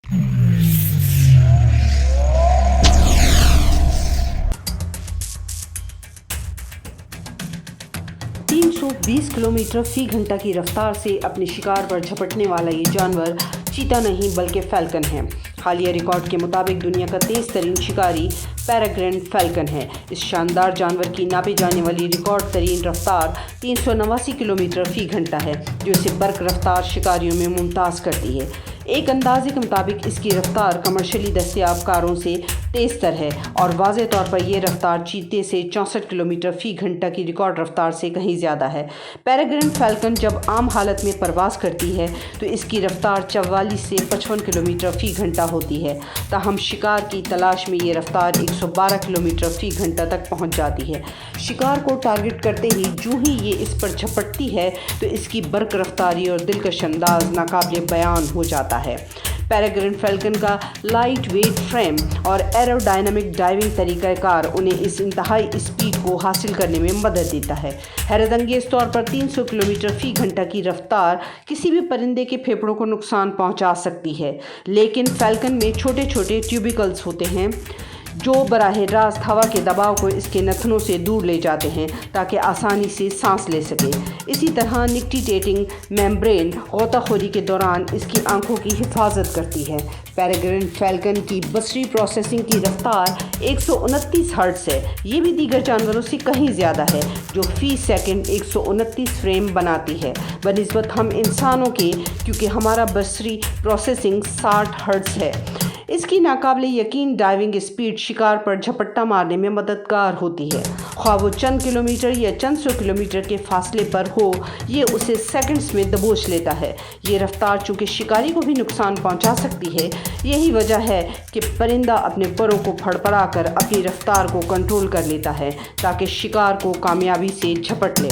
320 kilometre फी घंटा की रफ्तार से अपने शिकार पर झपटने वाला ये जानवर चीता नहीं बल्कि फैल्कन है। हालिया रिकॉर्ड के मुताबिक दुनिया का तेज़ तरीन शिकारी पैराग्रेन फैल्कन है। इस शानदार जानवर की नापी जाने वाली रिकॉर्ड तरीन रफ्तार 389 किलोमीटर फी घंटा है, जो इसे बर्क रफ्तार शिकारियों में मुमताज़ करती है। एक अंदाजे के मुताबिक इसकी रफ्तार कमर्शियली दस्तयाब कारों से तेज़ तर है और वाज़े तौर पर यह रफ्तार चीते से 64 किलोमीटर फ़ी घंटा की रिकॉर्ड रफ्तार से कहीं ज़्यादा है। पैराग्रेन फैल्कन जब आम हालत में परवाज़ करती है तो इसकी रफ्तार 44 से 55 किलोमीटर फ़ी घंटा होती है। ताहम शिकार की तलाश में ये रफ्तार 112 किलोमीटर फ़ी घंटा तक पहुँच जाती है। शिकार को टारगेट करते ही जूँ ही ये इस पर झपटती है तो इसकी बर्क रफ्तारी और दिलकश अंदाज नाकाबिले बयान हो जाता है। पैराग्रेन फैल्कन का लाइट वेट फ्रेम और एरोडायनामिक डाइविंग तरीक़ाकार उन्हें इस इंतहाई स्पीड को हासिल करने में मदद देता है। हैरतअंगेज़ तौर पर 300 किलोमीटर फ़ी घंटा की रफ्तार किसी भी परिंदे के फेफड़ों को नुकसान पहुंचा सकती है, लेकिन फैल्कन में छोटे छोटे ट्यूबिकल्स होते हैं जो बराह रास्त हवा के दबाव को इसके नथनों से दूर ले जाते हैं ताकि आसानी से सांस ले सके। इसी तरह निकटिटेटिंग मेम्ब्रेन गोताखोरी के दौरान इसकी आंखों की हिफाजत करती है। पैराग्रेन फैल्कन की बसरी प्रोसेसिंग की रफ्तार 129 हर्ट्ज़ है। ये भी दीगर जानवरों से कहीं ज़्यादा है, जो फ़ी सेकंड 129 फ्रेम बनाती है बनिस्बत हम इंसानों के, क्योंकि हमारा बसरी प्रोसेसिंग 60 हर्ट्ज़ है। इसकी नाकाबिले यकीन डाइविंग स्पीड शिकार पर झपट्टा मारने में मददगार होती है। ख्वाह वो चंद किलोमीटर या चंद सौ किलोमीटर के फासले पर हो, ये उसे सेकंड्स में दबोच लेता है। ये रफ्तार चूँकि शिकारी को भी नुकसान पहुंचा सकती है, यही वजह है कि परिंदा अपने परों को फड़फड़ाकर अपनी रफ्तार को कंट्रोल कर लेता है ताकि शिकार को कामयाबी से झपट ले।